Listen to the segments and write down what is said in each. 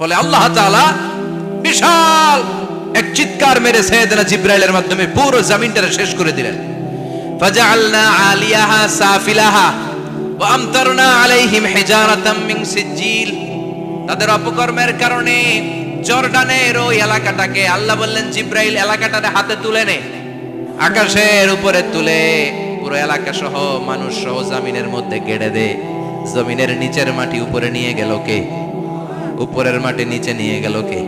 ফলে আল্লাহ তাআলা বিশাল এক চিৎকার মেরে সাইয়েদনা জিবরাইলের মাধ্যমে পুরো জমিনটাকে শেষ করে দিলেন। ফাজআলনা আলিয়াহা সাফিলাহা ওয়া আমতারনা আলাইহিম হিজারাতাম মিন সিজিল। তাদের অপকর্মের কারণে জর্ডানের ওই এলাকাটাকে আল্লাহ বললেন, জিবরাইল এলাকাটাকে হাতে তুলে নে, আকাশের উপরে তুলে পুরো এলাকা সহ মানুষ সহ জমিনের মধ্যে গেড়ে দে। জমিনের নিচের মাটি উপরে নিয়ে গেল কে? উপরের মাটি নিচে নিয়ে গেল কে?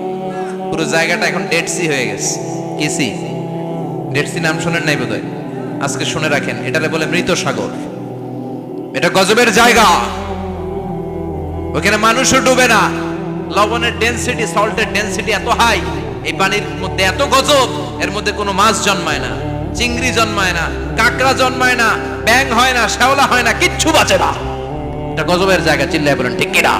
পুরো জায়গাটা এখন ডেড সি হয়ে গেছে। কি সি? ডেড সি নাম শুনেন নাই বোধহয়? আজকে শুনে রাখেন, এটারে বলে মৃত সাগর। এটা গজবের জায়গা, ওখানে মানুষও ডুবে না। লবণের ডেনসিটি, সল্টের ডেনসিটি এত হাই, এই পানির মধ্যে এত গজব, এর মধ্যে কোনো মাছ জন্মায় না, চিংড়ি জন্মায় না, কাঁকড়া জন্মায় না, ব্যাং হয় না, শ্যাওলা হয় না, কিচ্ছু বাঁচে না। এটা গজবের জায়গা। চিল্লায় বলেন ঠিক কিনা?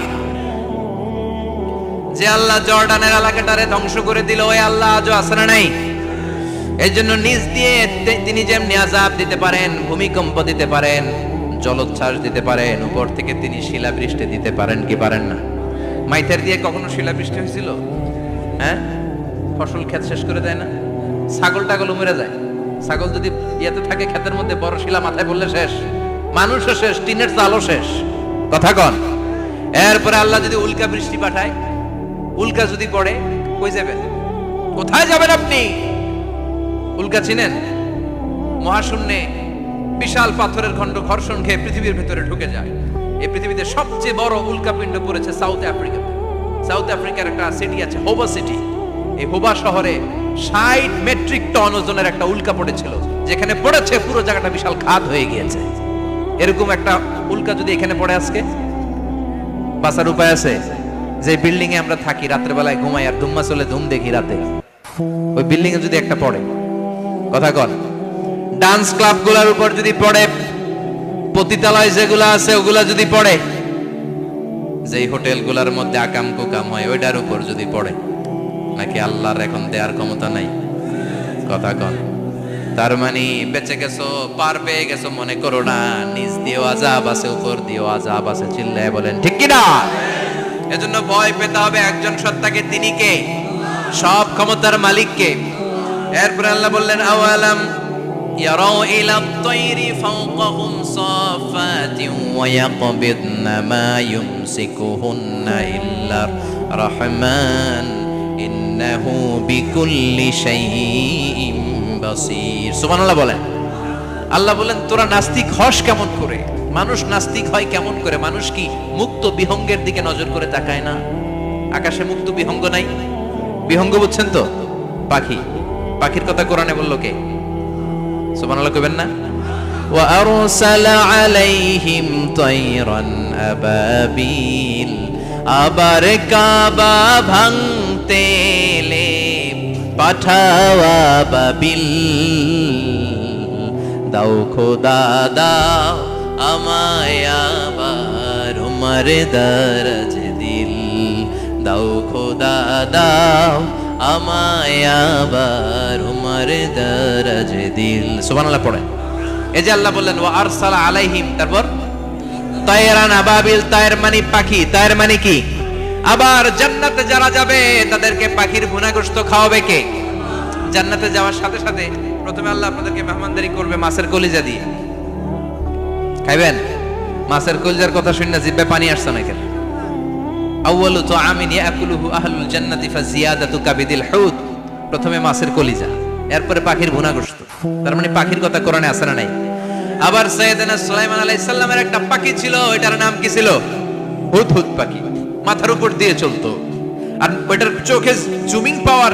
যে আল্লাহ জর্ডানের এলাকাটারে ধ্বংস করে দিল, ওই আল্লাহ আজও আছে না নাই? এই জন্য নিজ দিয়ে তিনি যেমনি আযাব দিতে পারেন, ভূমিকম্প দিতে পারেন, জলোচ্ছ্বাস দিতে পারেন, উপর থেকে তিনি শিলাবৃষ্টি দিতে পারেন কি পারেন না? মাইথার দিয়ে কখনো শিলাবৃষ্টি হয়েছিল? হ্যাঁ, ফসল ক্ষেত শেষ করে দেয় না? ছাগল টাগল মরে যায়। ছাগল যদি ইয়েতে থাকে ক্ষেতের মধ্যে, বড় শিলা মাথায় পড়লে শেষ, মানুষও শেষ, টিনের চালও শেষ। কথা কন। এরপরে আল্লাহ যদি উল্কা বৃষ্টি পাঠায়, উল্কা যদি পড়ে, কই যাবেন? কোথায় যাবেন আপনি? উল্কা চিনেন? মহাশূন্যে বিশাল পাথরের খণ্ড ঘর্ষণ খেয়ে পৃথিবীর ভেতরে ঢুকে যায়। এই পৃথিবীতে সবচেয়ে বড় উল্কাপিণ্ড পড়েছে সাউথ আফ্রিকাতে। সাউথ আফ্রিকার একটা সিটি আছে, হোবা সিটি। এই হোবা শহরে 60 মেট্রিক টন ওজনের একটা উল্কা পড়েছিল, যেখানে পড়েছে পুরো জায়গাটা বিশাল খাদ হয়ে গিয়েছে। এরকম একটা উল্কা যদি এখানে পড়ে আজকে, বাঁচার উপায় আছে? যে বিল্ডিং এ আমরা থাকি, রাতের বেলায় ঘুমাই আর ধুম্মা চলে ধুম দেখি রাতে, ওই বিল্ডিং এ যদি একটা পড়ে, কথা কন, ডান্স ক্লাব গুলার উপর যদি পড়ে, পতিতালয় যেগুলো আছে ওগুলা যদি পড়ে, যেই হোটেল গুলার মধ্যে আকাম কুকাম হয় ওইটার উপর যদি পড়ে, নাকি আল্লাহর এখন দেয়ার ক্ষমতা নাই? কথা কন। তার মানে বেঁচে গেছো, পার পেয়ে গেছো মনে করো না, নিজ দিয়েও আযাব আছে, উপর দিয়েও আযাব আছে। চিল্লায় বলেন ঠিক কিনা? এজন্য ভয় পেতে হবে একজন সত্তাকে, তিনি কে? সব ক্ষমতার মালিক কে? এরপরে আল্লাহ বললেন, আওয়ালাম ইয়ারাউ ইলা আত-তায়রি ফাওকাহুম সাফাতিন ওয়া ইয়াকবিদনা মা ইউমসিকুহুন্না ইল্লার রাহমান ইন্নাহু বিকুল্লি শাইইন বাসীর। সুবহানাল্লাহ বলেন। আল্লাহ বলেন, তোরা নাস্তিক হস কেমন করে? মানুষ নাস্তিক হয় কেমন করে? মানুষ কি মুক্ত বিহঙ্গের দিকে নজর করে তাকায় না? আকাশে মুক্ত বিহঙ্গ নাই? বিহঙ্গ বুঝছেন তো? পাখি। পাখির কথা কোরআনে বললো কে? সুবহানাল্লাহ কইবেন না? ওয়া আরসালা আলাইহিম তায়রান আবাবিল। আবার কাবা ভাঙতে এলে পাঠাওয়া বাবিল। দাও খোদা দাও আমায় আবার উমর দরজ দিল। দাও খোদা দাও আমায় আবার উমর দরজ দিল। সুবহানাল্লাহ পড়েন। এই যে আল্লাহ বললেন ওয়া আরসালা আলাইহিম, তারপর তায়রান আবাবিল, তায়ের মানে পাখি, তায়ের মানে কি? আবার জান্নাতে যারা যাবে তাদেরকে পাখির ভুনাগোশত খাওয়াবে কে? জান্নাতে যাওয়ার সাথে সাথে প্রথমে আল্লাহ আপনাদেরকে মেহমানদারি করবে মাছের কলিজা দিয়ে। খাইবেন? মাছের কলিজার কথা শুনে জিহ্বায় পানি আসছে না কেন? আউয়ালু তুআমিন ইয়াকুলুহু আহলুল জান্নাতি ফাজিয়াদাতু কাবিদিল হুত। প্রথমে মাছের কলিজা, এরপরে পাখির ভুনাগোশত। তার মানে পাখির কথা কোরআনে আছে না নাই? আবার সাইয়েদনা সুলাইমান আলাইহিস সালামের একটা পাখি ছিল, এটার নাম কি ছিল? হুদহুদ পাখি। মাথার উপর দিয়ে চলতো, আর ওইটার চোখে জুমিং পাওয়ার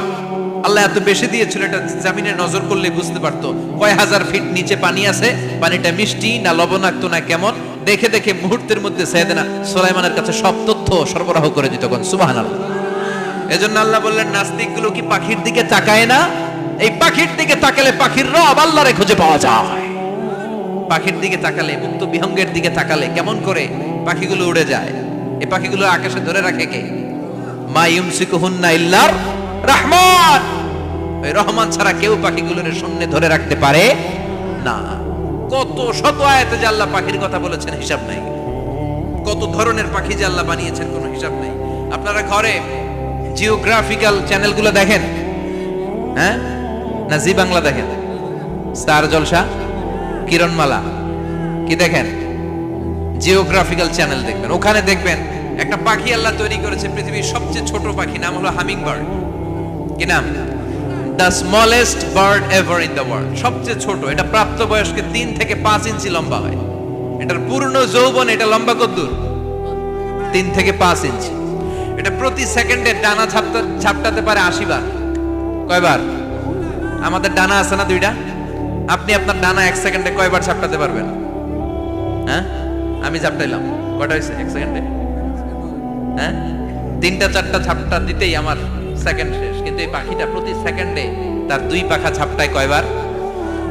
আল্লাহ এত বেশি দিয়েছিল, এটা জমিনে নজর করলে বুঝতে পারতো কয় হাজার ফিট নিচে পানি আছে, পানিটা মিষ্টি না লবণাক্ত না কেমন, দেখে দেখে মুহূর্তের মধ্যে সাইয়েদনা সুলাইমানের কাছে সব তথ্য সরবরাহ করে দিত। কোন সুবহানাল্লাহ। এজন্য আল্লাহ বললেন, নাস্তিকগুলো কি পাখির দিকে তাকায় না? এই পাখির দিকে তাকালে পাখির রব আল্লাহরে খুঁজে পাওয়া যায়। পাখির দিকে তাকালে, মুক্ত বিহঙ্গের দিকে তাকালে কেমন করে পাখিগুলো উড়ে যায়। এই পাখিগুলো আকাশে ধরে রাখে কে? মা ইউমসিকুহুন্না ইল্লার রহমান। ওই রহমান ছাড়া কেউ পাখিগুলোর শূন্যে ধরে রাখতে পারে না। কত শত আয়াতে যে আল্লাহ পাখির কথা বলেছেন হিসাব নাই। কত ধরনের পাখি যে আল্লাহ বানিয়েছেন কোনো হিসাব নাই। আপনারা ঘরে জিওগ্রাফিক্যাল চ্যানেলগুলো দেখেন? হ্যাঁ, না জি বাংলা দেখেন? স্টার জলসা, কিরণমালা, কি দেখেন? জিওগ্রাফিক্যাল চ্যানেল দেখবেন। ওখানে দেখবেন একটা পাখি আল্লাহ তৈরি করেছে, পৃথিবীর সবচেয়ে ছোট পাখি, নাম হলো হামিং বার্ড। কি নাম? The smallest bird ever in the world. সবচেয়ে ছোট, এটা প্রাপ্তবয়স্কে 3 থেকে 5 ইঞ্চি লম্বা হয়। এটার পূর্ণ যৌবন এটা লম্বা কতদূর? 3 থেকে 5 ইঞ্চি। এটা প্রতি সেকেন্ডে ডানা ঝাপটাতে পারে 80 বার। কয়বার? আমাদের ডানা আছে না 2টা? আপনি আপনার ডানা 1 সেকেন্ডে কয়বার ঝাপটাতে পারবেন? হ্যাঁ, আমি ঝাপটাইলাম, কয়টা হয়েছে 1 সেকেন্ডে? হ্যাঁ, 3টা 4টা ঝাপটা দিতেই আমার সেকেন্ড শেষ। কিন্তু এই পাখিটা প্রতি সেকেন্ডে তার 2 পাখা ঝাপটায় কয়বার?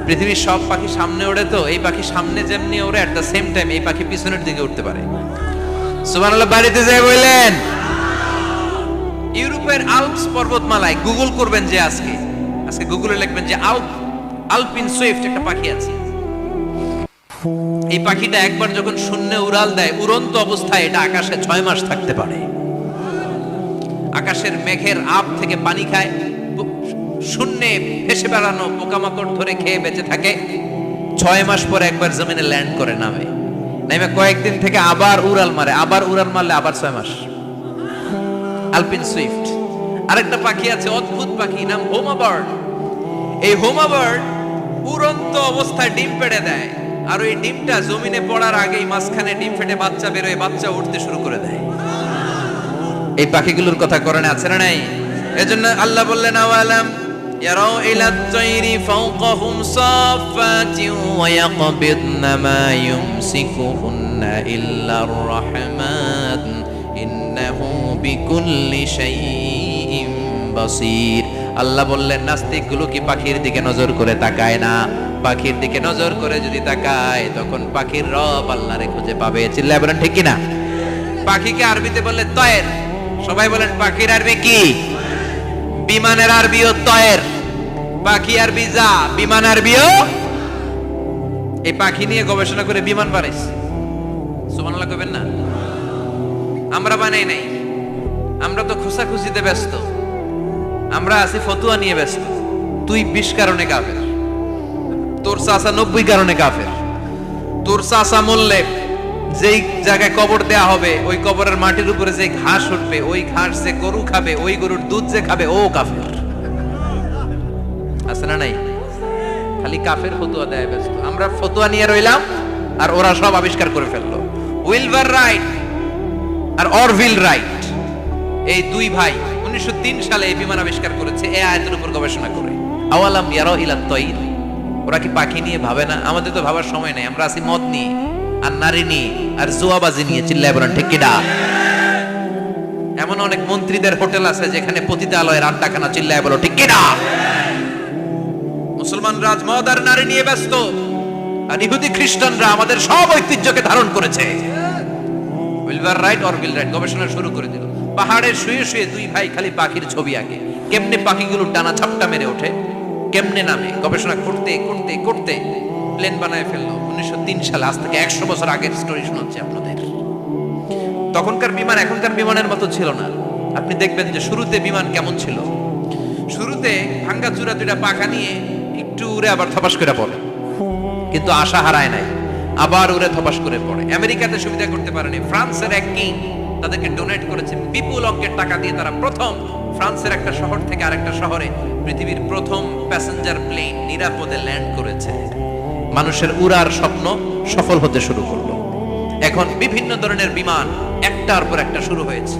পৃথিবীর সব পাখি সামনে ওড়ে, তো এই পাখি সামনে যেমনি ওড়ে, এট দ্য সেম টাইম এই পাখি পিছনের দিকে উঠতে পারে। সুবহানাল্লাহ, বাড়িতে যাই বললেন। ইউরোপের আল্পস পর্বতমালায় গুগল করবেন যে আজকে গুগলে লিখবেন যে আলপিন সুইফট একটা পাখি আছে। এই পাখিটা একবার যখন শূন্যে উড়াল দেয়, উড়ন্ত অবস্থায় এটা আকাশে 6 মাস থাকতে পারে। আকাশের মেঘের আপ থেকে পানি খায়, শূন্যে ভেসে বেড়ানো পোকামাকড় ধরে খেয়ে বেঁচে থাকে। 6 মাস পরে একবার জমিনে ল্যান্ড করে নামে কয়েকদিন থেকে আবার উড়াল মারে, আবার উড়াল মারলে আবার 6 মাস। আলপিন সুইফট। আরেকটা পাখি আছে, অদ্ভুত পাখি, নাম হোমা বার্ড। এই হোমা বার্ড উড়ন্ত অবস্থায় ডিম পেড়ে দেয়, আর ওই ডিমটা জমিনে পড়ার আগেই মাঝখানে ডিম ফেটে বাচ্চা বেরোয়, বাচ্চা উঠতে শুরু করে দেয়। এই পাখিগুলোর কথা কোরআনে আছে না নাই? এজন্য আল্লাহ বললেন, আওয়ালাম ইয়ারাউ ইলাত তায়রি ফাওকাহুম সাফাতিন ওয়া ইয়াকবিদনা মা ইউমসিকুহুন্না ইল্লার রাহমান ইন্নাহু বিকুল্লি শাইইন বাসীর। আল্লাহ বললেন, নাস্তিকগুলো কি পাখির দিকে নজর করে তাকায় না? পাখির দিকে নজর করে যদি তাকায়, তখন পাখির রব আল্লাহরে খুঁজে পাবে। চিল্লায় বলেন ঠিক কিনা? পাখিকে আরবিতে বললে তয়ের। সবাই বলেন, পাখির আরবি কি? বিমানের আরবিও তয়ের। পাখি আরবি যা, বিমান আরবিও। এই পাখি নিয়ে গবেষণা করে বিমান বানাইছে। সুবহানাল্লাহ কইবেন না? আমরা বানাই নাই, আমরা তো খোঁচাখুচিতে ব্যস্ত, আমরা আছি ফতুয়া নিয়ে ব্যস্ত। তুই 20 কারণে কাফের, তোর চাচা 90 কারণে কাফের। তোর চাচা মরলে যেই জায়গায় কবর দেয়া হবে, ওই কবরের মাটির উপরে যে ঘাস উঠবে, ওই ঘাস যে গরু খাবে, ওই গরুর দুধ যে খাবে, ও কাফের। আছে না নাই? খালি কাফের ফতুয়া দেয় ব্যস্ত। আমরা ফতুয়া নিয়ে রইলাম, আর ওরা সব আবিষ্কার করে ফেললো। উইলবার রাইট আর অরভিল রাইট, এই 2 ভাই 1903 সালে এই বিমান আবিষ্কার করেছে, এই আয়াতের উপর গবেষণা করে। আওয়ালাম ইয়ারাউ ইলাত তায়র। ওরা কি পাখি নিয়ে ভাবে না? আমাদের তো ভাবার সময় নেই, আমরা আছি মদ নিয়ে আর নারী নিয়ে আর জুয়াবাজি নিয়ে। চিল্লায় বলেন ঠিক কিনা? এমন অনেক মন্ত্রীদের হোটেল আছে যেখানে পতিতালয়ের আড্ডাখানা। চিল্লায় বলো ঠিক কিনা? মুসলমান রাজ মদ আর নারী নিয়ে ব্যস্ত, আর ইহুদি খ্রিস্টানরা আমাদের সব ঐতিহ্যকে ধারণ করেছে। উইলবার রাইট অরভিল রাইট গবেষণা শুরু করে দিল। পাহাড়ে শুয়ে শুয়ে 2 ভাই খালি পাখির ছবি আঁকে, কেমনে পাখিগুলো টানা ছাপটা মেরে ওঠে, কেমনে নামে। গবেষণা করতে করতে করতে প্লেন বানায় ফেললো 1903 সালে। আজ থেকে 100 বছর আগের স্টোরি শোনাচ্ছি আপনাদের। তখনকার বিমান এখনকার বিমানের মতো ছিল না। আপনি দেখবেন যে শুরুতে বিমান কেমন ছিল। শুরুতে ভাঙ্গা চূড়া 2টা পাখা নিয়ে একটু উড়ে আবার থপাস করে পড়ে, কিন্তু আশা হারায় নাই, আবার উড়ে থপাস করে পড়ে। আমেরিকাতে সুবিধা করতে পারেনি। ফ্রান্সের এক কিং তাদেরকে ডোনেট করেছে বিপুল অঙ্কের টাকা দিয়ে। তারা প্রথম ফ্রান্সের একটা শহর থেকে আরেকটা শহরে পৃথিবীর প্রথম প্যাসেঞ্জার প্লেন নিরাপদে ল্যান্ড করেছে। মানুষের উড়ার স্বপ্ন সফল হতে শুরু করলো। এখন বিভিন্ন ধরনের বিমান একটার পর একটা শুরু হয়েছে।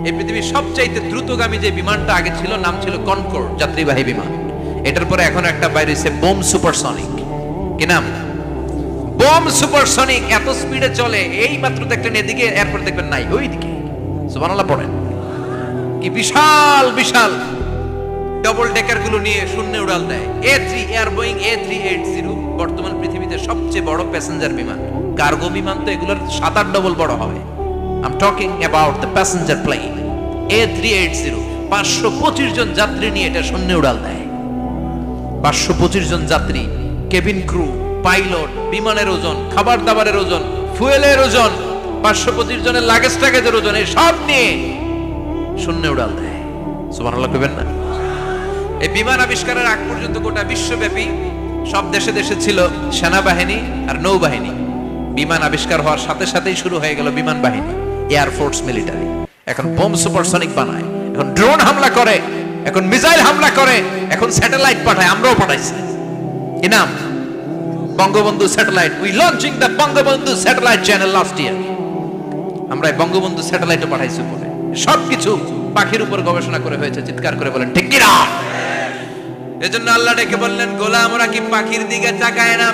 এই পৃথিবীর সবচাইতে দ্রুতগামী যে বিমানটা আগে ছিল, নাম ছিল কনকর্ড, যাত্রীবাহী বিমান। এটার পরে এখন একটা বাইরে হয়েছে বোম সুপারসনিক। কি নাম? Bomb supersonic. এত স্পিডে চলে, এই মাত্র দেখলেন এদিকে, এরপর দেখবেন নাই ওইদিকে। সুবহানাল্লাহ পড়েন। কি বিশাল বিশাল ডবল ডেকার গুলো নিয়ে শূন্যে উড়াল দেয়। A3 এয়ার বোয়িং A380 বর্তমান পৃথিবীতে সবচেয়ে বড় প্যাসেঞ্জার বিমান। কার্গো বিমান তো এগুলোর 7-8 ডবল বড় হবে। I am talking about the passenger plane A380। 525 জন যাত্রী নিয়ে এটা শূন্যে উড়াল দেয়। 525 জন যাত্রী, কেবিন ক্রু, পাইলট, বিমানের ওজন, খাবার দাবারের ওজন, ফুয়েলের ওজন, 525 জনের লাগেজ টাগেজের ওজন, এই সব নিয়ে শূন্যে উড়াল দেয়। সুবহানাল্লাহ কইবেন না? এই বিমান আবিষ্কারের আগ পর্যন্ত গোটা বিশ্বব্যাপী সব দেশে দেশে ছিল সেনাবাহিনী আর নৌবাহিনী। বিমান আবিষ্কার হওয়ার সাথে সাথেই শুরু হয়ে গেল বিমান বাহিনী, এয়ারফোর্স, মিলিটারি। এখন বোম সুপারসনিক বানায়, এখন ড্রোন হামলা করে, এখন মিসাইল হামলা করে, এখন স্যাটেলাইট পাঠায়। আমরাও পাঠাইছি। কি নাম? Bangabandhu satellite. We launching the Bangabandhu satellite channel last year. আমরা বঙ্গবন্ধু স্যাটেলাইটও পাঠাইছি উপরে। সবকিছু পাখির উপর গবেষণা করে হয়েছে। চিৎকার করে বলেন ঠিক কি না? এজন্য আল্লাহ ডেকে বললেন, গোলাম ওরা কি পাখির দিকে তাকায় না?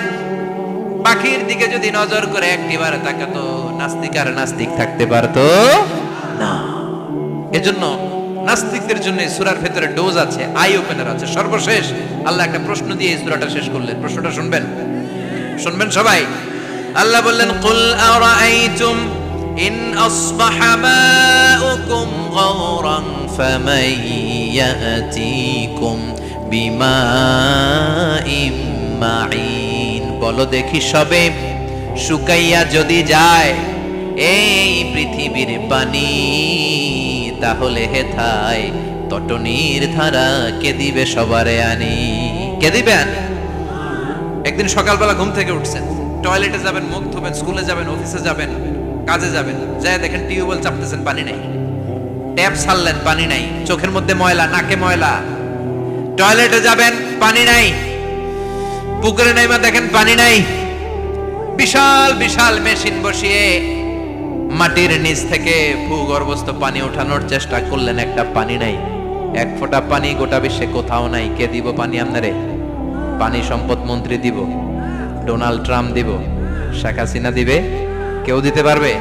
পাখির দিকে যদি নজর করে একটিবার তাকাতো, নাস্তিক আর নাস্তিক থাকতে পারতো না। এজন্য নাস্তিকদের জন্য এই সূরার ভেতরে ডোজ আছে, আই ওপেনার আছে। সর্বশেষ আল্লাহ একটা প্রশ্ন দিয়ে এই সূরাটা শেষ করলেন। প্রশ্নটা শুনবেন? শুনবেন সবাই? আল্লাহ বললেন, কুল আরাআইতুম ইন আসবাহা মাউকুম গাওরান ফামান ইয়াতিকুম বিমাইম মাইন। বলো দেখি সবে, শুকাইয়া যদি যায় এই পৃথিবীর পানি, তাহলে হেথায় তটনির ধারা কে দিবে সবারে আনি? কে দিবেন? একদিন সকালবেলা ঘুম থেকে উঠছেন, টয়লেটে যাবেন, মুখ ধোবেন, স্কুলে যাবেন, অফিসে যাবেন, কাজে যাবেন, যায় দেখেন টিউবওয়েল চাপতেছেন, পানি নেই। ট্যাপ ছাড়লেন, পানি নাই। চোখের মধ্যে ময়লা, নাকে ময়লা। টয়লেটে যাবেন, পানি নাই। পুকুরে নাইমা দেখেন পানি নাই। বিশাল বিশাল মেশিন বসিয়ে মাটির নিচ থেকে ভূগর্ভস্থ পানি ওঠানোর চেষ্টা করলেন, একটা পানি নাই। এক ফোঁটা পানি গোটা বিশ্বে কোথাও নাই। কে দিব পানি আপনারে? পানি সম্পদ মন্ত্রী দিব, ডোনাল্ড ট্রাম্প দিব, শেখ হাসিনা দিবে? কেউ দিতে পারবে?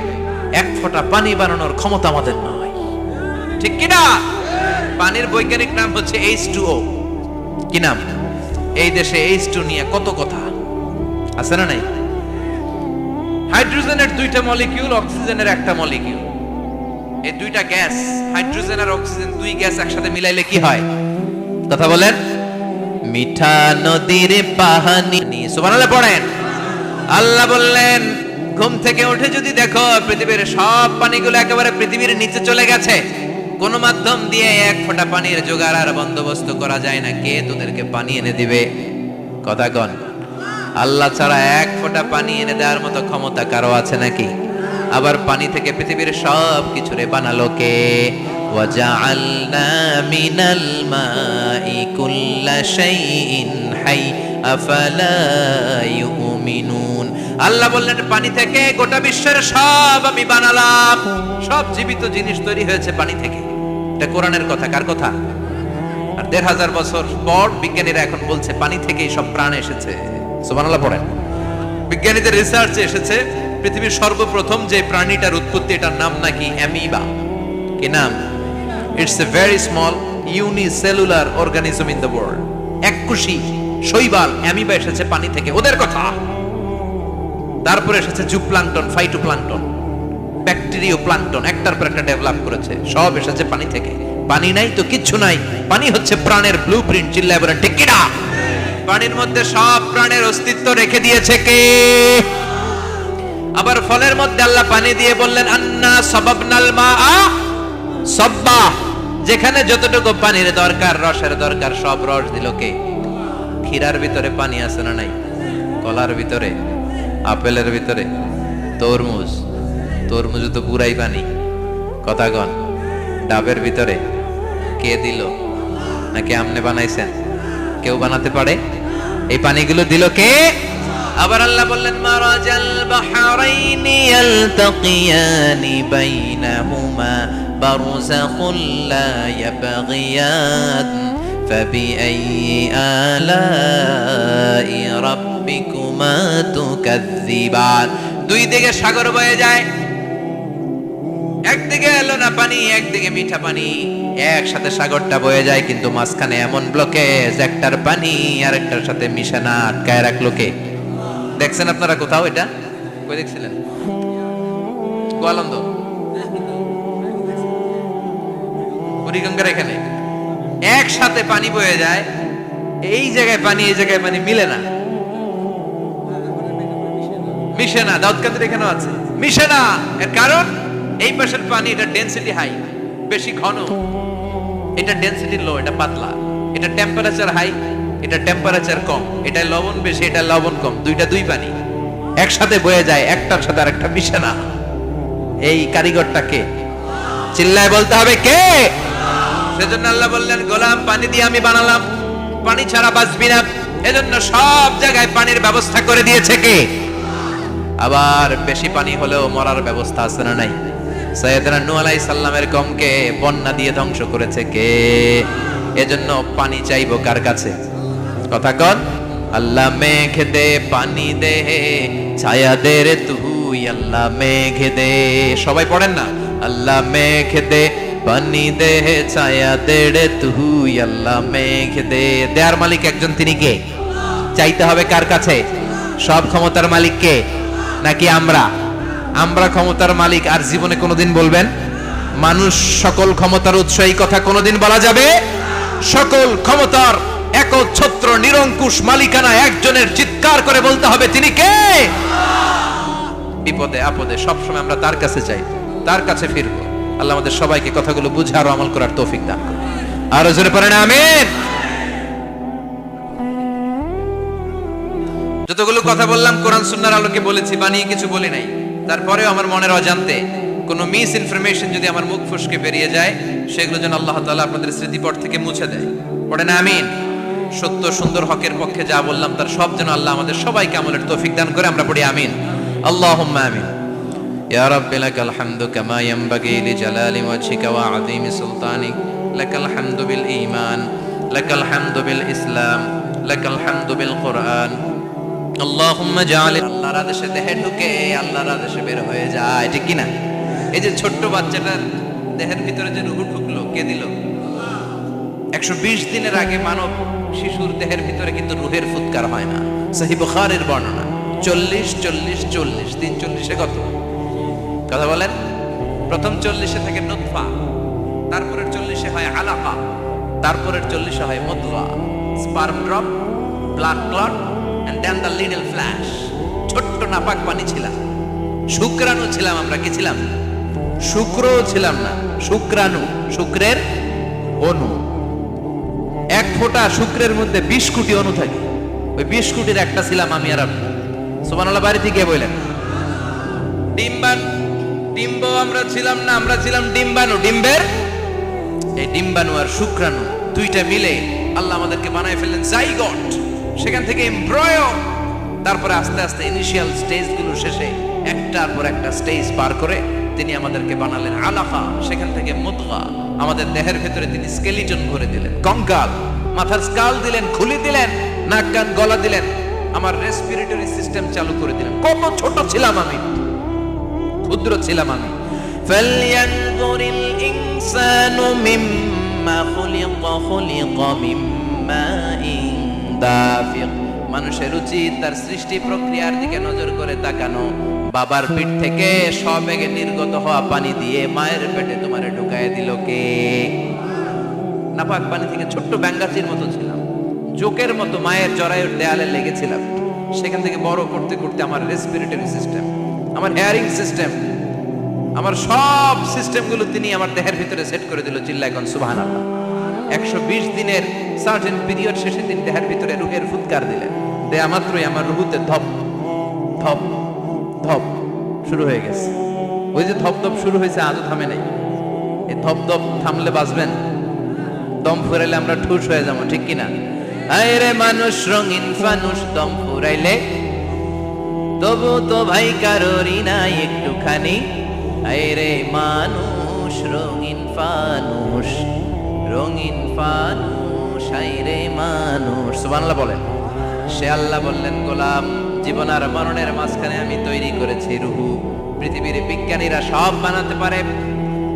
এক ফোঁটা পানি বানানোর ক্ষমতা আমাদের নয়। ঠিক কিনা? পানির বৈজ্ঞানিক নাম হচ্ছে H2O। কি নাম? এই দেশে H2 নিয়ে কত কথা আছে না নাই? হাইড্রোজেনের দুইটা মলিকিউল, অক্সিজেনের একটা মলিকিউল। এই দুইটা গ্যাস, হাইড্রোজেন আর অক্সিজেন, দুই গ্যাস একসাথে মিলাইলে কি হয়? কথা বলেন। মিঠা নদীর পানি। সুবহানাল্লাহ পড়েন। আল্লাহ বললেন, ঘুম থেকে উঠে যদি দেখো পৃথিবীর সব পানিগুলো একেবারে পৃথিবীর নিচে চলে গেছে, কোন মাধ্যম দিয়ে এক ফোঁটা পানির জোগাড় আর বন্দোবস্ত করা যায় না, কে তোদেরকে পানি এনে দিবে? কথা কন। আল্লাহ ছাড়া এক ফোঁটা পানি এনে দেওয়ার মতো ক্ষমতা কারো আছে নাকি? আবার পানি থেকে পৃথিবীর সব কিছুরে বানালো কে? ওয়াজআলনা মিনাল মাই কুল্লা শাইইন হাই আফালা ইউমিনুন। আল্লাহ বললেন, পানি থেকে গোটা বিশ্বের সব আমি বানালাম। সব জীবিত জিনিস তৈরি হয়েছে পানি থেকে। এটা কোরআনের কথা। কার কথা? আর ১৫০০ বছর পর বিজ্ঞানীরা এখন বলছে পানি থেকেই সব প্রাণ এসেছে। সুবহানাল্লাহ পড়েন। বিজ্ঞানীদের রিসার্চে এসেছে পৃথিবীর সর্বপ্রথম যে প্রাণীটার উৎপত্তি, এটার নাম নাকি অ্যামিবা। কি নাম? It's a very small unicellular organism in the world. এককোষী শৈবাল অ্যামিবা এসেছে পানি থেকে, ওদের কথা। তারপরে এসেছে জুপ্লাঙ্কটন, ফাইটোপ্লাঙ্কটন, ব্যাকটেরিয়া প্লাঙ্কটন, একটার পর একটা ডেভেলপ করেছে। সব এসেছে পানি থেকে। পানি নাই তো কিচ্ছু নাই। পানি হচ্ছে প্রাণের ব্লুপ্রিন্ট। চিল্লায় বলেন ঠিক কিনা? পানির মধ্যে সব প্রাণের অস্তিত্ব রেখে দিয়েছে কে? আবার ফলের মধ্যে আল্লাহ পানি দিয়ে বললেন, আন্না সাবাবনাল মাআ সাব্বা। যেখানে যতটুকু পানির দরকার, রসের দরকার, সব রস দিল কে? ক্ষীরার ভিতরে পানি আছে না নাই? কলার ভিতরে, আপেলের ভিতরে, তরমুজ, তরমুজ তো পুরাই পানি। কথা কন। ডাবের ভিতরে কে দিল? নাকি আমনে বানাইছেন? কেউ বানাতে পারে? এই পানিগুলো দিল কে? আবার আল্লাহ বললেন, মারাজাল বাহরাইনি ইয়ালতাকিয়ানি বাইনাহুমা বারযাখুল লা ইয়াবগিয়ান ফাবিআইয়ি আলাই রাব্বিকুমা তুকাযযিবান। দুই দিকে সাগর বয়ে যায়, একদিকে এলো না পানি, একদিকে মিঠা পানি, একসাথে সাগরটা বয়ে যায়, কিন্তু মাঝখানে এমন ব্লকেজ, একটার পানি আরেকটার সাথে মিশে না, আটকায় রাখলো কে? দেখছেন আপনারা কোথাও এটা? কই দেখছিলেন? গোয়ালন্দ, বুড়িগঙ্গার এখানে একসাথে পানি বয়ে যায়। এই জায়গায় পানি, এই জায়গায় পানি মিলে না, মিশে না। দাউদকান্দির এখানেও আছে, মিশে না। এর কারণ এই পাশের পানি, এটা ডেনসিটি হাই, বেশি ঘন। এটা ডেনসিটি লো, এটা পাতলা, এটা টেম্পারেচার হাই, এটা টেম্পারেচার কম, এটা লবণ বেশি, এটা লবণ কম, দুইটা দুই পানি একসাথে বয়ে যায়, একটার সাথে আরেকটা মিশে না। এই কারিগরটা কে? চিল্লায় বলতে হবে কে? সেজন্য আল্লাহ বললেন, গোলাম পানি দিয়ে আমি বানালাম, পানি ছাড়া বাঁচবি না, এজন্য সব জায়গায় পানির ব্যবস্থা করে দিয়েছে কে? আবার বেশি পানি হলেও মরার ব্যবস্থা আছে না নাই? সাইয়েদনা নূহ আলাইহিস সালামের কওমকে বন্যা দিয়ে ধ্বংস করেছে কে? এজন্য পানি চাইবো কার কাছে? কথা কন। আল্লাহ মেঘ দে পানি দে, ছায়া দে রে তুই আল্লাহ মেঘ দে। সবাই পড়েন না, আল্লাহ মেঘ দে পানি দে, ছায়া দে রে তুই আল্লাহ মেঘ দে। দেয়ার মালিক একজন, তিনি কে? চাইতে হবে কার কাছে? সব ক্ষমতার মালিক কে? নাকি আমরা? আমরা ক্ষমতার মালিক। আর জীবনে কোনোদিন বলবেন মানুষ সকল ক্ষমতার উৎস, এই কথা কোনোদিন বলা যাবে? সকল ক্ষমতার একচ্ছত্র নিরঙ্কুশ মালিকানা একজনের, চিৎকার করে বলতে হবে তিনি কে? বিপদে আপদে সবসময় আমরা তার কাছে চাই, তার কাছে ফিরবো। আল্লাহ আমাদের সবাইকে কথাগুলো বুঝে আর আমল করার তৌফিক দান করুন। আরো জোরে পড়েন আমিন। যতগুলো কথা বললাম কোরআন সুন্নাহর আলোকে বলেছি, বানিয়ে কিছু বলি নাই। তারপরেও আমার মনের অজান্তে কোনো মিস ইনফরমেশন যদি আমার মুখ ফসকে বেরিয়ে যায়, সেগুলো যেন আল্লাহ তাআলা আপনাদের স্মৃতিপট থেকে মুছে দেয়। পড়েন আমিন। সত্য সুন্দর হকের পক্ষে যা বললাম তার সব যেন আল্লাহ আমাদের সবাইকে আমলের তৌফিক দান করে। আমরা পড়ি আমিন। আল্লাহুম্মা আমিন। ইয়া রাব্বি লাকাল হামদু কামা ইয়ানবাগি লিজালালি ওয়াজহিকা ওয়া আযীমি সুলতানিক। লাকাল হামদু বিল ঈমান, লাকাল হামদু বিল ইসলাম, লাকাল হামদু বিল কুরআন। আল্লাহুম্মা জাআল, আল্লাহর আদেশে দেহে ঢুকে আল্লাহর আদেশে বের হয়ে যায়, ঠিক কি না? এই যে ছোট্ট বাচ্চাটার দেহের ভিতরে যে রূহ ঢুকলো, কে দিল? 120 দিনের আগে মানব শিশুর দেহের ভিতরে কিন্তু রূহের ফুৎকার হয় না। সহিহ বুখারীর বর্ণনা 40 40 40 340 কত কথা বলেন? প্রথম 40 থেকে নুতফা, তারপরের 40 হয় আলাকা, তারপরের 40 হয় মুদগা, sperm drop, blood clot and then the little flesh. ছোট্ট নাপাক পানি ছিলাম, শুক্রাণু ছিলাম আমরা। কি ছিলাম? শুক্র ছিলাম না, শুক্রাণু, শুক্রের অণু। এক ফোঁটা শুক্রের মধ্যে 20 কোটি অণু থাকে, ওই 20 কোটির একটা ছিলাম আমি আর আপনি। সুবহানাল্লাহ। বাড়ি থেকে বললেন ডিম্ব আমরা ছিলাম না, আমরা ছিলাম ডিম্বাণু। ডিম্বের এই ডিম্বাণু আর শুক্রাণু দুইটা মিলে আল্লাহ আমাদেরকে বানায় ফেললেন জাইগট, সেখান থেকে এমব্রয়ো, তারপরে আস্তে আস্তে ইনিশিয়াল স্টেজগুলো শেষে একটার পর একটা স্টেজ পার করে তিনি আমাদেরকে বানালেন আলাকা, সেখান থেকে মুদগা। আমাদের দেহের ভেতরে তিনি স্কেলিটন ভরে দিলেন, কঙ্কাল, মাথার স্কাল দিলেন, খুলি দিলেন, নাক কান গলা দিলেন, আমার রেসপিরেটরি সিস্টেম চালু করে দিলেন। কত ছোট ছিলাম আমি, ক্ষুদ্র ছিলাম আমি। ফালয়ানজুরিল ইনসানু মিম্মা খুলিকা, খুলিকা মিম্মাইন দাফিক। মানুষের উচিত তার সৃষ্টি প্রক্রিয়ার দিকে নজর করে তাকানো। বাবার পিঠ থেকে সবেগে নির্গত হওয়া পানি দিয়ে মায়ের পেটে তোমারে ঢুকায় দিল কে? নাপাক পানি থেকে ছোট্ট ব্যাঙ্গাচির মতো ছিলাম, জোকের মতো মায়ের জরায়ুর দেয়ালে লেগেছিলাম। সেখান থেকে বড় করতে করতে আমার রেসপিরেটরি সিস্টেম, আমার হেয়ারিং সিস্টেম, আমার সব সিস্টেমগুলো তিনি আমার দেহের ভিতরে সেট করে দিল। চিল্লায় কোন সুবহানাল্লাহ। 120 দিনের সার্টেন পিরিয়ড শেষে তিনি দেহের ভিতরে রূহের ফুৎকার দিলেন। দেয়া মাত্রই আমার রূহতে ধপ ধপ ধপ শুরু হয়ে গেছে। ওই যে ধপ ধপ শুরু হয়েছে, আজও থামে নাই। এই ধপ ধপ থামলে বাঁচবেন, দম ফুরাইলে আমরা ঠুস হয়ে যাবো, ঠিক কিনা? আরে মানুষ রঙিন ফানুষ, দম ফুরাইলে তবু তো ভাই কারোরই নাই একটুখানি। আরে মানুষ রঙিন ফানুষ, রঙিন ফানুষ, আরে মানুষ। সুবহানাল্লাহ বলেন। সে আল্লাহ বললেন, গোলাম জীবন আর মরণের মাঝখানে আমি তৈরি করেছি রূহ। পৃথিবীর বিজ্ঞানীরা সব বানাতে পারে,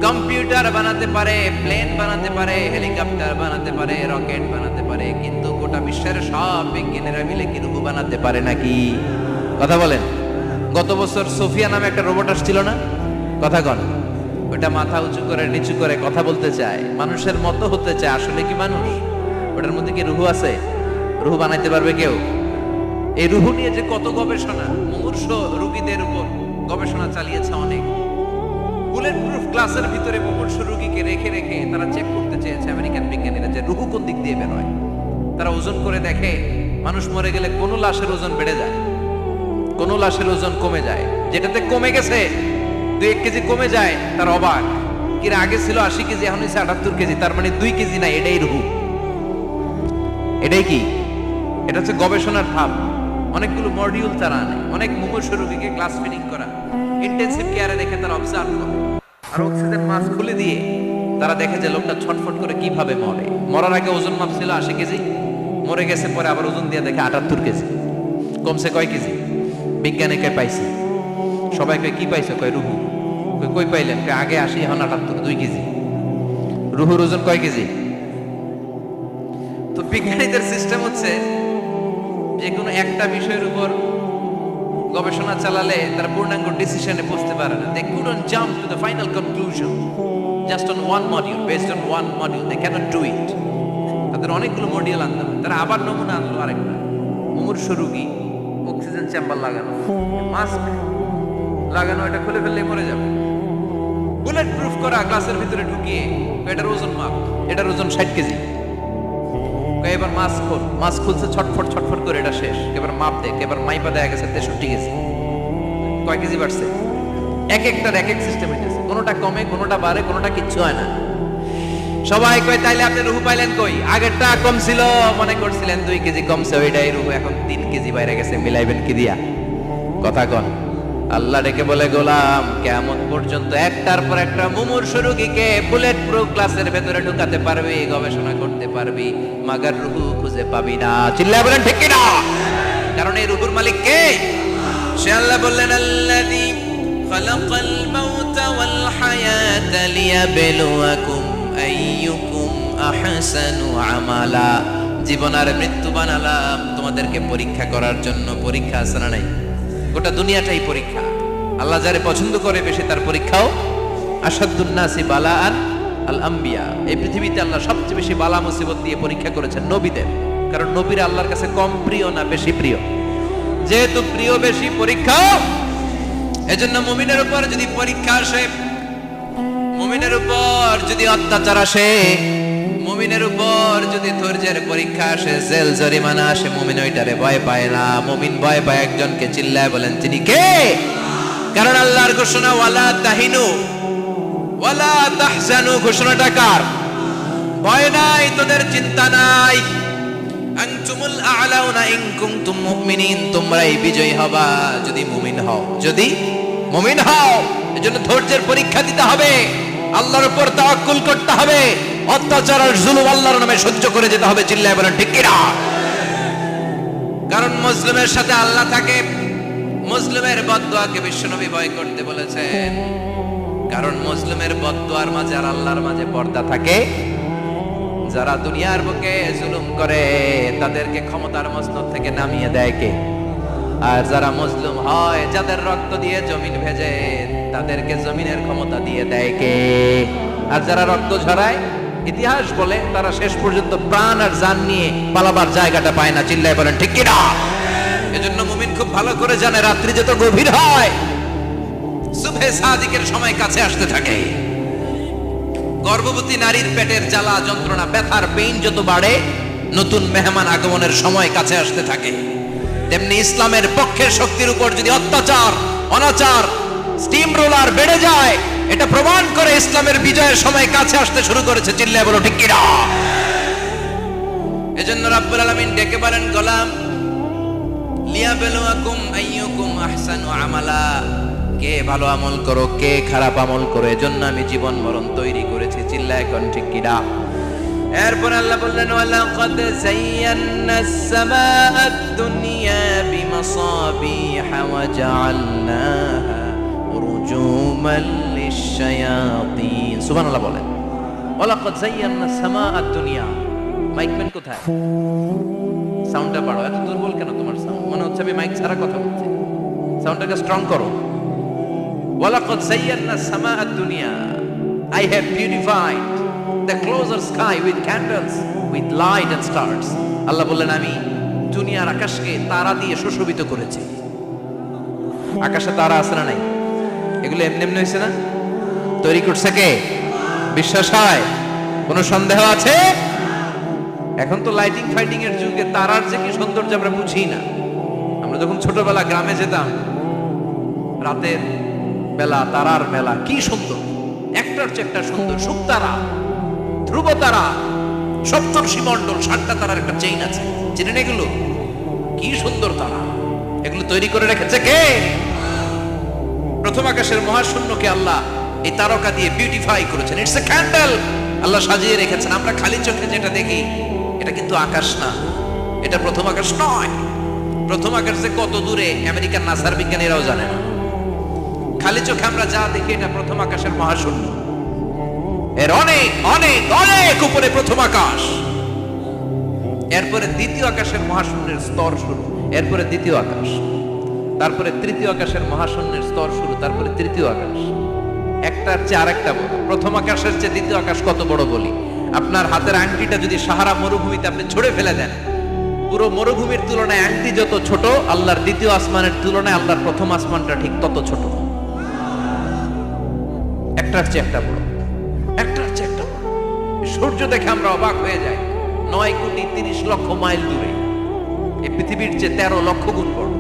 কম্পিউটার বানাতে পারে, প্লেন বানাতে পারে, হেলিকপ্টার বানাতে পারে, রকেট বানাতে পারে, কিন্তু গোটা বিশ্বের সব বিজ্ঞানীরা মিলে কি রূহ বানাতে পারে নাকি? কথা বলেন। গত বছর সোফিয়া নামে একটা রোবট আসছিল না? কথা কন। ওটা মাথা উঁচু করে নিচু করে কথা বলতে চায়, মানুষের মতো হতে চায়। আসলে কি মানুষ? ওটার মধ্যে কি রূহ আছে? রূহ বানাইতে পারবে কেউ? এই রূহ নিয়ে যে কত গবেষণা, মুমূর্ষ রোগীদের উপর গবেষণা চালিয়েছে অনেক। বুলেট প্রুফ গ্লাসের ভিতরে মুমূর্ষ রোগীকে রেখে রেখে তারা চেক করতে চেয়েছে আমেরিকান রুহু কোন দিক দিয়ে বের হয়। তারা ওজন করে দেখে মানুষ মরে গেলে কোন লাশের ওজন বেড়ে যায়, কোন লাশের ওজন কমে যায়। যেটাতে কমে গেছে 2-1 কেজি কমে যায়, তার অবাক। কিরা আগে ছিল 80 কেজি, এখন হচ্ছে 78 কেজি, তার মানে 2 কেজি না, এটাই রুহু। এটাই কি? এটা হচ্ছে গবেষণার ধাপ। অনেকগুলো মডিউল তারা আনে, অনেক মুমূর্ষু রোগীকে গ্লাস ফিডিং করা, ইন্টেনসিভ কেয়ারে রেখে তারা অবজার্ভ করে, আর অক্সিজেন মাস্ক খুলে দিয়ে তারা দেখে যে লোকটা ছটফট করে কিভাবে মরে। মরার আগে ওজন মাপ ছিল 80 কেজি, মরে গেছে পরে আবার ওজন দিয়ে দেখে 78 কেজি। কমছে কয় কেজি? বিজ্ঞানে কয় পাইছে, সবাই কয় কি পাইছে? কয় রুহু। কই পাইলেন? আগে 80, এখন 78, 2 কেজি। রুহুর ওজন কয় কেজি? তো বিজ্ঞানীদের সিস্টেম হচ্ছে যে কোনো একটা বিষয়ের উপর গবেষণা চালালে তারা পূর্ণাঙ্গ ডিসিশনে পৌঁছতে পারে না। They couldn't jump to the final conclusion just on one module, based on one module. They cannot do it. তাদের অনেকগুলো মডিউল আনতে হবে। তারা আবার নমুনা আনলো আরেকটা। মুমূর্ষু রোগী, অক্সিজেন চেম্বার লাগানো, মাস্ক লাগানো, এটা খুলে ফেললে মরে যাবে। বুলেট প্রুফ করা গ্লাসের ভিতরে ঢুকিয়ে এটার ওজন মাপ, এটার ওজন 60 কেজি। এবার মাস্ক খোল, মাস্ক খুলছে ছটফট ছটফট করে, এটা শেষ। এবার মাপ দেখ, এবার মাইপা দেখা গেছে 63 কেজি। কয় কেজি বাড়ছে? এক একটার এক এক সিস্টেম হইতেছে, কোনোটা কমে, কোনোটা বাড়ে, কোনোটা কিচ্ছু হয় না। সবাই কয় তাইলে আপনি রুহু পাইলেন কই? আগেরটা কম ছিল, মনে করছিলেন 2 কেজি কমছে, ওইটাই রুহু, এখন 3 কেজি বাইরে গেছে, মিলাইবেন কি দিয়া? কথা কন। আল্লাহ ডেকে বলে, গোলাম কিয়ামত পর্যন্ত একটার পর একটা মুমূর্ষু রোগীকে বুলেট প্রুফ গ্লাসের ভেতরে ঢুকাতে পারবি, গবেষণা করতে পারবি, মাগার রুহু খুঁজে পাবি না। চিল্লায় বলেন ঠিক কি না? কারণ এই রুহুর মালিক কে? সে আল্লাহ বললেন, আল্লাযী খালাকাল মাউতা ওয়াল হায়াতা লিয়াবলুয়াকুম আইয়ুকুম আহসানু আমালা। জীবন আর মৃত্যু বানালাম তোমাদেরকে পরীক্ষা করার জন্য। পরীক্ষা আছে না নাই? গোটা দুনিয়াটাই পরীক্ষা। আল্লাহ যারে পছন্দ করে বেশি তার পরীক্ষাও। আসাদুন নাসি বালাআন আল আম্বিয়া। এই পৃথিবীতে আল্লাহ সবচেয়ে বেশি বালা মুসিবত দিয়ে পরীক্ষা করেছেন নবীদের। কারণ নবীরা আল্লাহর কাছে কম প্রিয় না বেশি প্রিয়? যেহেতু প্রিয় বেশি, পরীক্ষা। এজন্য মুমিনের উপর যদি পরীক্ষা আসে, মুমিনের উপর যদি অত্যাচার আসে, মুমিনের উপর যদি ধৈর্যের পরীক্ষা আসে, জেল জরিমানা আসে, মুমিন ওইটারে ভয় পায় না। মুমিন ভয় পায় একজনকে। চিল্লায় বলেন তিনি কে? কারণ আল্লাহর ঘোষণা, ওয়ালা তাহিনু ওয়ালা তাহজানু। ঘোষণাটা কার? ভয় নাই, তোদের চিন্তা নাই। আনতুমুল আ'লাউনা ইন কুনতুম মুমিনিন। তোমরাই বিজয়ী হবা যদি মুমিন হও, যদি মুমিন হও। এজন্য ধৈর্যের পরীক্ষা দিতে হবে, আল্লাহর উপর তাওয়াক্কুল করতে হবে, অত্যাচার আর জুলুম আল্লাহর নামে সহ্য করে যেতে হবে। চিল্লায় বলেন ঠিক কি না? কারণ মুসলিমের সাথে আল্লাহ থাকে। মুসলিমের বদদুয়াকে বিশ্বনবী ভয় করতে বলেছেন। কারণ মুসলিমের বদদুয়ার মাঝে আর আল্লাহর মাঝে পর্দা থাকে। যারা দুনিয়ার বুকে জুলুম করে তাদেরকে ক্ষমতার মসনদ থেকে নামিয়ে দেয় কে? আর যারা মজলুম হয়, যাদের রক্ত দিয়ে জমিন ভেজে, তাদেরকে জমিনের ক্ষমতা দিয়ে দেয় কে? আর যারা রক্ত ঝরায়, ইতিহাস বলে তারা শেষ পর্যন্ত প্রাণ আর জান নিয়ে পালাবার জায়গাটা পায় না। চিল্লায় বলেন ঠিক কি না? এজন্য মুমিন খুব ভালো করে জানে, রাত্রি যত গভীর হয়, সুবহে সাদিকের সময় কাছে আসতে থাকে। গর্ভবতী নারীর পেটের জ্বালা যন্ত্রণা, ব্যথার পেইন যত বাড়ে, নতুন মেহমান আগমনের সময় কাছে আসতে থাকে। তেমনি ইসলামের পক্ষের শক্তির উপর যদি অত্যাচার, অনাচার, স্টিম রোলার বেড়ে যায়, এটা প্রমাণ করে ইসলামের বিজয়ের সময় কাছে আসতে শুরু করেছে। চিল্লায় বলো ঠিক কি না? এজন্য রাব্বুল আলামিন ডেকে বলেন, গোলাম লিয়াবলুয়াকুম আইয়ুকুম আহসানু আমালা। কে ভালো আমল করো, কে খারাপ আমল করো, এজন্য আমি জীবন মরণ তৈরি করেছি। চিল্লায় কোন ঠিক কি না? এরপর আল্লাহ বললেন, ওয়ালাকাদ যায়্যানাস সামাআদ দুনিয়া বিমাসাবিহা ওয়া জাআলনাহা রুজুমান লিশ-শায়াতিন। সুবহানাল্লাহ বলেন। ওয়ালাকাদ যায়্যানাস সামাআদ দুনিয়া। মাইকম্যান কোথায়? সাউন্ডটা বাড়াও। এত দুর্বল কেন তোমার সাউন্ড? মনে হচ্ছে আমি মাইক ছাড়া কথা বলছি। সাউন্ডটাকে স্ট্রং করো। ওয়ালাকাদ যায়্যানাস সামাআদ দুনিয়া। I have purified the closer sky with candles, with light and stars. আল্লাহ বললেন, আমি দুনিয়ার আকাশকে তারা দিয়ে সুশোভিত করেছি। আকাশে তারা আছে না নাই? এগুলো এমনি এমনি হয়েছে না? তৈরি করছে কে? বিশ্বাস হয়? কোনো সন্দেহ আছে? এখন তো লাইটিং ফাইটিং এর যুগে তারার যে কি সৌন্দর্য আমরা বুঝি না। আমরা যখন ছোটবেলা গ্রামে যেতাম, রাতের বেলা তারার মেলা, কি সুন্দর, একটার চেয়ে একটা সুন্দর। শুকতারা, ধ্রুব তারা, সপ্তর্ষি মণ্ডল, 7টা তারার একটা চেইন আছে, চিনেন এগুলো? কি সুন্দর তারা! এগুলো তৈরি করে রেখেছে কে? প্রথম আকাশের মহাশূন্যকে আল্লাহ এই তারকা দিয়ে বিউটিফাই করেছেন। ইটস এ ক্যান্ডেল, আল্লাহ সাজিয়ে রেখেছেন। আমরা খালি চোখে যেটা দেখি এটা কিন্তু আকাশ না, এটা প্রথম আকাশ নয়। প্রথম আকাশ যে কত দূরে আমেরিকার নাসার বিজ্ঞানীরাও জানে না। খালি চোখে আমরা যা দেখি এটা প্রথম আকাশের মহাশূন্য, এর অনেক অনেক অনেক উপরে প্রথম আকাশ। এরপরে দ্বিতীয় আকাশের মহাশূন্যের স্তর শুরু, এরপরে দ্বিতীয় আকাশ, তারপরে তৃতীয় আকাশের মহাশূন্যের স্তর শুরু, তারপরে তৃতীয় আকাশ। একটার চেয়ে আরেকটা বড়। প্রথম আকাশের চেয়ে দ্বিতীয় আকাশ কত বড় বলি, আপনার হাতের আংটিটা যদি সাহারা মরুভূমিতে আপনি ছুঁড়ে ফেলে দেন, পুরো মরুভূমির তুলনায় আংটি যত ছোট, আল্লাহর দ্বিতীয় আসমানের তুলনায় আল্লাহর প্রথম আসমানটা ঠিক তত ছোট। একটার চেয়ে একটা বড়, একটার চেয়ে একটা বড়। সূর্য দেখে আমরা অবাক হয়ে যাই, 9,30,00,000 মাইল দূরে। এই পৃথিবীর চেয়ে 13 লক্ষ গুণ বড়।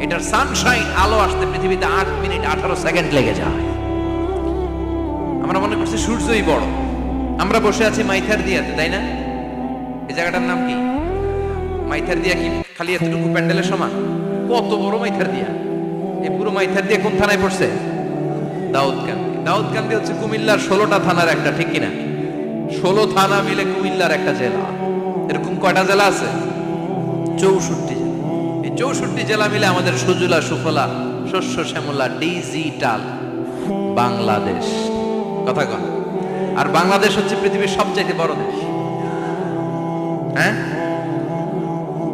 এটার সানশাইন, আলো আসতে পৃথিবীতে 8 মিনিট 18 সেকেন্ড লেগে যায়। আমরা মনে করছি সূর্যই বড়। আমরা বসে আছি মাইথার দিয়াতে, তাই না? এই জায়গাটার নাম কি? মাইথার দিয়া কি খালি এতটুকু প্যান্ডেলের সমান? কত বড় মাইথার দিয়া! এই পুরো মাইথার দিয়া কোন থানায় পড়ছে? দাউদকান্দি। দাউদকান্দি হচ্ছে কুমিল্লার 16টা থানার একটা, ঠিক কিনা? 16 থানা মিলে কুমিল্লার একটা জেলা। এরকম কয়টা জেলা আছে? 64 জেলা। এই 64 জেলা মিলে আমাদের সুজলা সুফলা শস্য শ্যামলা ডিজিটাল বাংলাদেশ। কথা কন। আর বাংলাদেশ হচ্ছে পৃথিবীর সবচেয়ে বড় দেশ। হ্যাঁ,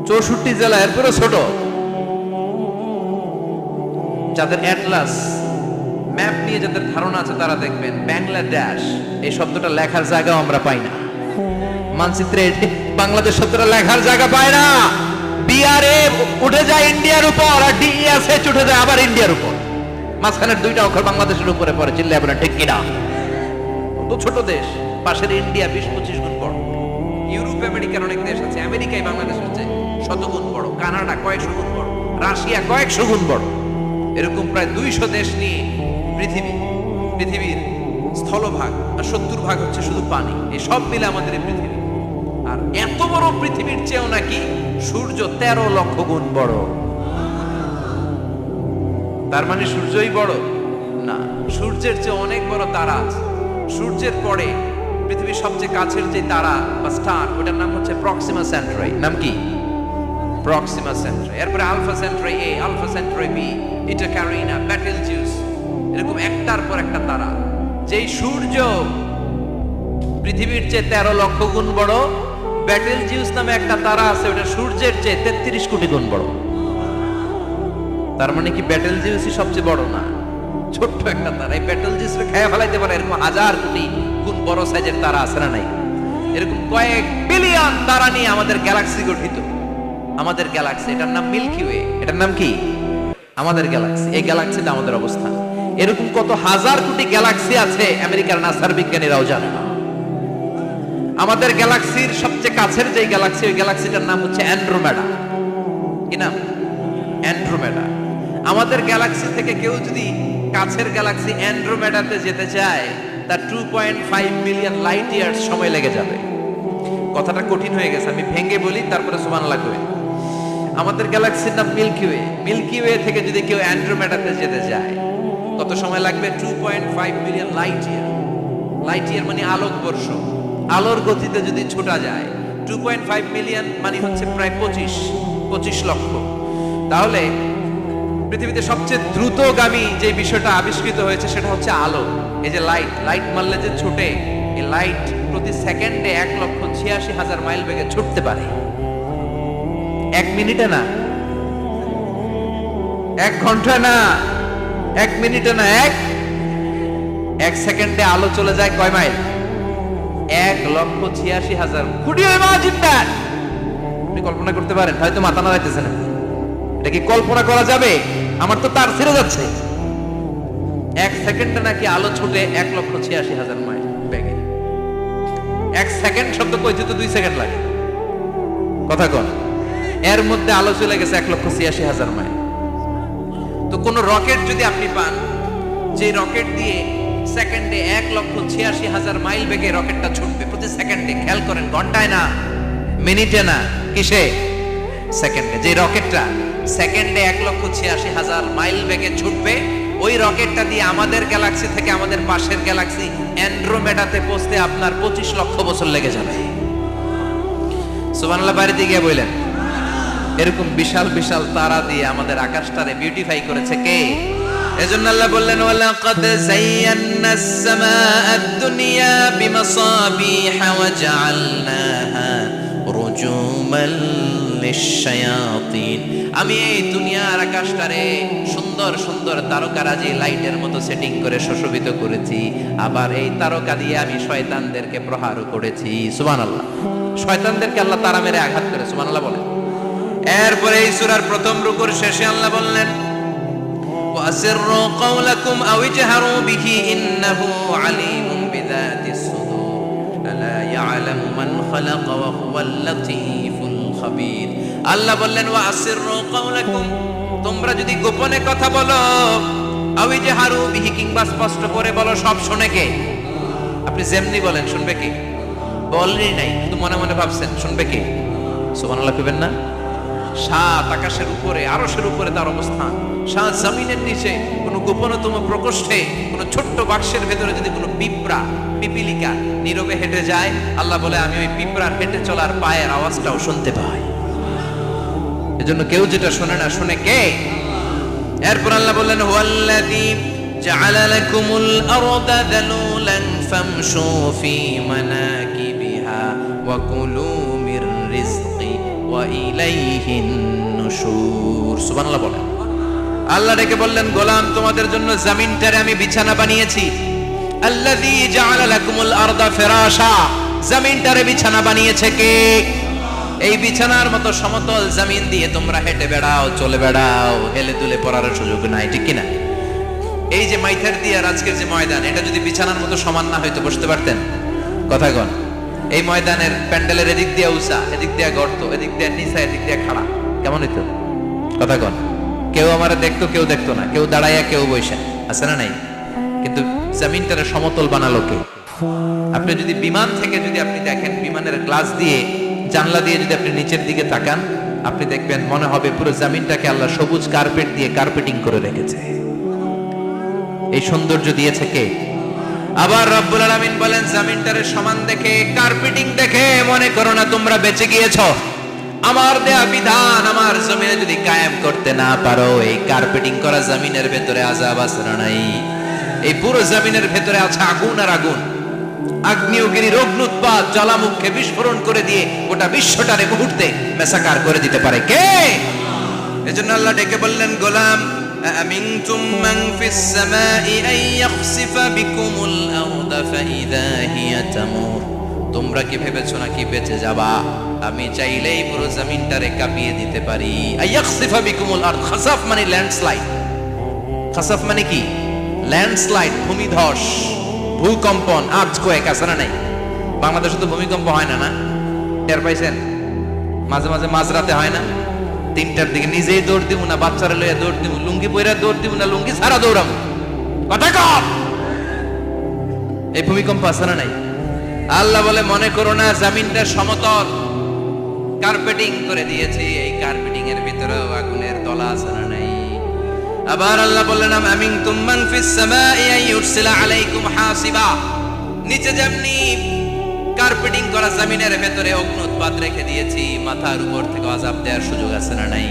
64 জেলা, এরপরে ছোট। যাদের অ্যাটলাস ম্যাপ নিয়ে যাদের ধারণা আছে তারা দেখবেন বাংলাদেশ এই শব্দটা লেখার জায়গাও আমরা পাই না। মানচিত্রে বাংলাদেশ শব্দটা লেখার জায়গা পায় না। বিআরএ উঠে যায় ইন্ডিয়ার উপর, আর ডিএসএচ উঠে যায় আবার ইন্ডিয়ার উপর। মাঝখানের 2টা অক্ষর বাংলাদেশের উপরে পড়ে। চিল্লায় বলেন ঠিক কিনা? তো ছোট দেশ, পাশের ইন্ডিয়া 20-25 গুণ বড়। ইউরোপ আমেরিকার অনেক দেশ আছে, আমেরিকায় বাংলাদেশের চেয়ে 100 গুণ বড়। কানাডা কয়েকশো গুণ বড়, রাশিয়া কয়েকশো গুণ বড়। এরকম প্রায় 200 দেশ নিয়ে পৃথিবীর স্থলভাগ আর 70% হচ্ছে শুধু পানি। এই সব মিলে আমাদের এই পৃথিবী। আর এত বড় পৃথিবীর চেয়েও নাকি সূর্য 13 লক্ষ গুণ বড়। তার মানে সূর্যই বড় না, সূর্যের চেয়ে অনেক বড় তারা আছে। সূর্যের পরে পৃথিবীর সবচেয়ে কাছের যে তারা বা স্টার, ওটার নাম হচ্ছে প্রক্সিমা সেন্ট্রাই। নাম কি? প্রক্সিমা সেন্ট্রাই। এরপরে আলফা সেন্ট্রাই এ, আলফা সেন্ট্রাই বি, ইটা ক্যারিনা, বেটেলজিউস, এরকম একটার পর একটা তারা। যেই সূর্য পৃথিবীর চেয়ে 13 লক্ষ গুণ বড়, বেটেলজিউস নামে একটা তারা আছে, ওটা সূর্যের চেয়ে 33 কোটি গুণ বড়। তার মানে কি বেটেলজিউসই সবচেয়ে বড় না? ছোট্ট একটা তারা। এই বেটেলজিউসকে খেয়ে ফেলাইতে পারে এরকম 1000 কোটি গুণ বড় সাইজের তারা আছে না নাই? এরকম কয়েক বিলিয়ন তারা নিয়ে আমাদের গ্যালাক্সি গঠিত। আমাদের গ্যালাক্সি, এটার নাম মিল্কি ওয়ে। এটার নাম কি? আমাদের গ্যালাক্সি। এই গ্যালাক্সিতে আমাদের অবস্থান। এরকম কত হাজার কোটি গ্যালাক্সি আছে আমেরিকার নাসার বিজ্ঞানীরাও জানে না। আমাদের গ্যালাক্সির সবচেয়ে কাছের যে গ্যালাক্সি, ওই গ্যালাক্সিটার নাম হচ্ছে অ্যান্ড্রোমেডা। কি নাম? অ্যান্ড্রোমেডা। আমাদের গ্যালাক্সি থেকে কেউ যদি কাছের গ্যালাক্সি অ্যান্ড্রোমেডাতে যেতে চায়, তার 2.5 মিলিয়ন লাইট ইয়ার্স সময় লেগে যাবে। কথাটা কঠিন হয়ে গেছে, আমি ভেঙে বলি, তারপরে সুবহানাল্লাহ কই। আমাদের গ্যালাক্সির নাম মিল্কি ওয়ে। মিল্কি ওয়ে থেকে যদি কেউ অ্যান্ড্রোমেডাতে যেতে চায়, কত সময় লাগবে? 2.5 million light year. Light year মানে আলোক বর্ষ। আলোর গতিতে যদি ছোটা যায়, 2.5 মিলিয়ন মানে হচ্ছে প্রায় 25 লক্ষ। তাহলে পৃথিবীতে সবচেয়ে দ্রুতগামী যে বিষয়টা আবিষ্কৃত হয়েছে সেটা হচ্ছে আলো। এই যে লাইট মারলে যে ছোটে, এই লাইট প্রতি সেকেন্ডে 1,86,000 মাইল বেগে ছুটতে পারে। 1 মিনিটে না, 1 ঘন্টা না, 1 মিনিটে না, 1 সেকেন্ডে আলো চলে যায় কয় mile? 1,86,000। Could you imagine that? আপনি কল্পনা করতে পারেন? হয়তো মাথা নাড়াইতেছেন। এটা কি কল্পনা করা যাবে? আমার তো তার ছেড়ে যাচ্ছে। 1 সেকেন্ডে নাকি আলো ছুটে 1,86,000 মাইল বেগে। এক সেকেন্ড শব্দ কইতে তো 2 সেকেন্ড লাগে, কথা কোন? এর মধ্যে আলো চলে গেছে 1,86,000 মাইল। তো কোন রকেট যদি আপনি পান, যে রকেট দিয়ে সেকেন্ডে 1,86,000 মাইল বেগে রকেটটা ছুটবে প্রতি সেকেন্ডে, খেয়াল করেন, ঘন্টায় না, মিনিটে না, কিসে? সেকেন্ডে। যে রকেটটা সেকেন্ডে 1,86,000 মাইল বেগে ছুটবে, ওই রকেটটা দিয়ে আমাদের গ্যালাক্সি থেকে আমাদের পাশের গ্যালাক্সি অ্যান্ড্রোমেডাতে পৌঁছতে আপনার 25 লক্ষ বছর লেগে যাবে। সুবহানাল্লাহ, বাড়িতে গিয়ে বললেন। এরকম বিশাল বিশাল তারা দিয়ে আমাদের আকাশটারে বিউটিফাই করেছে কে? এজন্য আল্লাহ বললেন, ওয়ালাকাদ যায়্যানাস সামাআদ দুনিয়া বিমাসাবিহা ওয়া জাআলনাহা রুজুমান লিশ-শায়াতিন। আমি এই দুনিয়ার আকাশটারে সুন্দর সুন্দর তারকারাজি লাইটের মতো সেটিং করে সুশোভিত করেছি, আবার এই তারকা দিয়ে আমি শয়তানদেরকে প্রহারও করেছি। সুবহানাল্লাহ, শয়তানদেরকে আল্লাহ তারা মেরে আঘাত করে। সুবহানাল্লাহ বলেন। এরপরে এই সূরার প্রথম রুকুর শেষে আল্লাহ বললেন, وَأَسِرُّوا قَوْلَكُمْ أَوِ اجْهَرُوا بِهِ إِنَّهُ عَلِيمٌ بِذَاتِ الصُّدُورِ أَلَا يَعْلَمُ مَنْ خَلَقَ وَهُوَ اللَّطِيفُ الْخَبِيرُ। আল্লাহ বললেন, وَأَسِرُّوا قَوْلَكُمْ, তোমরা যদি গোপনে কথা বলো, أَوِ اجْهَرُوا بِهِ, কিংবা স্পষ্ট করে বলো, সব শুনে কে? আপনি যেমনি বলেন শুনবে কে? বলেনই নাই, কিন্তু মনে মনে ভাবছেন শুনবে কে? সুবহানাল্লাহ কইবেন না? সাত আকাশের উপরে, আরশের উপরে তার অবস্থান, সাত জমিনের নিচে কোন গোপনতম প্রকোষ্ঠে, কোন ছোট্ট বাক্সের ভেতরে যদি কোনো পিঁপড়া, পিপিলিকা নীরবে হেঁটে যায়, আল্লাহ বলে আমি ওই পিঁপড়ার হেঁটে চলার পায়ের আওয়াজটাও শুনতে পাই। এজন্য কেউ যেটা শোনে না, শুনে কে? এরপর আল্লাহ বললেন, হুয়াল্লাযী জাআলা লাকুমুল আরদা যালুলান ফামশু ফি মানাকিবিহা ওয়া কুলু মির রিজকি ওয়া ইলাইহিন নুশুর। সুবহানাল্লাহ বলেন। আল্লাহ ডেকে বললেন, গোলাম, তোমাদের জন্য জমিনটারে আমি বিছানা বানিয়েছি। আল্লাযী জাআলা লাকুমুল আরদা ফিরাশা, জমিনটারে বিছানা বানিয়েছে কে? এই বিছানার মতো সমতল জমিন দিয়ে তোমরা হেঁটে বেড়াও, চলে বেড়াও, হেলে দুলে পড়ার সুযোগ নাই, ঠিক কিনা? এই যে মাইথার দিয়ে আজকের যে ময়দান, এটা যদি বিছানার মতো সমান না হয়তো বসতে পারতেন? কথা কন। এই ময়দানের প্যান্ডেলের এদিক দিয়ে উঁচা, এদিক দিয়ে গর্ত, এদিক দিয়ে নিচা, এদিক দিয়ে খাড়া, কেমন হইতো? কথা কন। কেউ আমার দেখতো, কেউ দেখতো না, কেউ দাঁড়াইয়া, কেউ বসে, আছে না নাই? কিন্তু জমিনটারে সমতল বানালো কে? আপনি যদি বিমান থেকে যদি আপনি দেখেন, বিমানের গ্লাস দিয়ে, জানলা দিয়ে যদি আপনি নিচের দিকে তাকান, আপনি দেখবেন মনে হবে পুরো জমিনটাকে আল্লাহ সবুজ কার্পেট দিয়ে কার্পেটিং করে রেখেছে। এই সৌন্দর্য দিয়েছে কে? আবার রব্বুল আলামিন বলেন, জমিনটারে সমান দেখে, কার্পেটিং দেখে মনে করো না তোমরা বেঁচে গিয়েছো। আমার দেয়া বিধান আমার জমিনে যদি কায়েম করতে না পারো, এই কার্পেটিং করা জমিনের ভেতরে আযাব আছে না নাই? এই পুরো জমিনের ভেতরে আছে আগুন আর আগুন। আগ্নেয়গিরির অগ্নুৎপাত জ্বালামুখে বিস্ফোরণ করে দিয়ে গোটা বিশ্বটারে মুহূর্তে মেসাকার করে দিতে পারে কে? এজন্য আল্লাহ ডেকে বললেন, গোলাম, আমিনতুম মান ফিস সামাই আন ইয়াখসিফা বিকুমুল আরদা ফাইযা হিয়া তামুর। তোমরা কি ভেবেছো নাকি বেঁচে যাবা? আমি চাইলেই পুরো জমিনটারে কাঁপিয়ে দিতে পারি। আইয়াখসিফা বিকুমুল আরদ, খাসাফ মানে ল্যান্ডস্লাইড। খাসাফ মানে কি? ল্যান্ডস্লাইড, ভূমিধস, ভূকম্পন, আর্থকোয়েক, আছে না নাই? বাংলাদেশে তো ভূমিকম্প হয় না, না? টের পাইছেন? মাঝে মাঝে মাঝরাতে হয় না? 3টার দিকে নিজেই দৌড় দিব না, বাচ্চারা লইয়া দৌড় দিব, লুঙ্গি পইরা দৌড় দিব না, লুঙ্গি ছাড়া দৌড়াবো, কথা কর। এই ভূমিকম্প আছে না নাই? আল্লাহ বলে, মনে করো না জমিনটা সমতল, কার্পেটিং করে দিয়েছি, এই কার্পেটিং এর ভিতরেও আগুনের দলা আছে না নাই? আবার আল্লাহ বললেন, আমিনতুম মান ফিস সামাই আন ইউরসিলা আলাইকুম হাসিবা। নিচে যেমনি কার্পেটিং করা জমিনের ভেতরে অগ্নুৎপাত রেখে দিয়েছি, মাথার উপর থেকে আযাব দেওয়ার সুযোগ আছে না নাই?